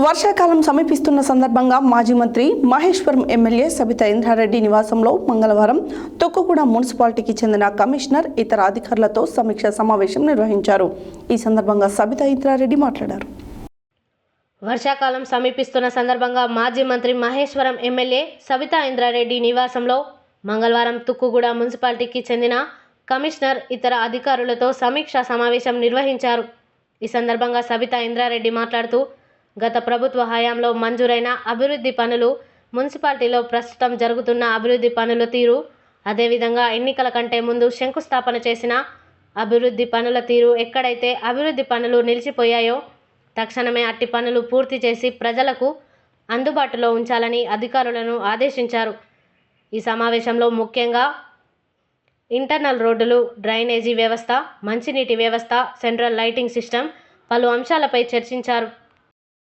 వర్షాకాలం సమీపిస్తున్న సందర్భంగా మాజీ మంత్రి మహేశ్వరం ఎమ్మెల్యే సబితా ఇంద్రారెడ్డి నివాసంలో మంగళవారం తొక్కుగూడ మున్సిపాలిటీకి చెందిన కమిషనర్ ఇతర అధికారులతో సమీక్ష సమావేశం నిర్వహించారు. ఈ సందర్భంగా సబితా ఇంద్రారెడ్డి మాట్లాడారు. వర్షాకాలం సమీపిస్తున్న సందర్భంగా మాజీ మంత్రి మహేశ్వరం ఎమ్మెల్యే సబితా ఇంద్రారెడ్డి నివాసంలో మంగళవారం తొక్కుగూడ మున్సిపాలిటీకి చెందిన కమిషనర్ ఇతర అధికారులతో సమీక్ష సమావేశం నిర్వహించారు. ఈ సందర్భంగా సబితా ఇంద్రారెడ్డి మాట్లాడుతూ గత ప్రభుత్వ హయాంలో మంజూరైన అభివృద్ధి పనులు, మున్సిపాలిటీలో ప్రస్తుతం జరుగుతున్న అభివృద్ధి పనుల తీరు, అదేవిధంగా ఎన్నికల కంటే ముందు శంకుస్థాపన చేసిన అభివృద్ధి పనుల తీరు, ఎక్కడైతే అభివృద్ధి పనులు నిలిచిపోయాయో తక్షణమే అట్టి పనులు పూర్తి చేసి ప్రజలకు అందుబాటులో ఉంచాలని అధికారులను ఆదేశించారు. ఈ సమావేశంలో ముఖ్యంగా ఇంటర్నల్ రోడ్డులు, డ్రైనేజీ వ్యవస్థ, మంచినీటి వ్యవస్థ, సెంట్రల్ లైటింగ్ సిస్టమ్ పలు అంశాలపై చర్చించారు.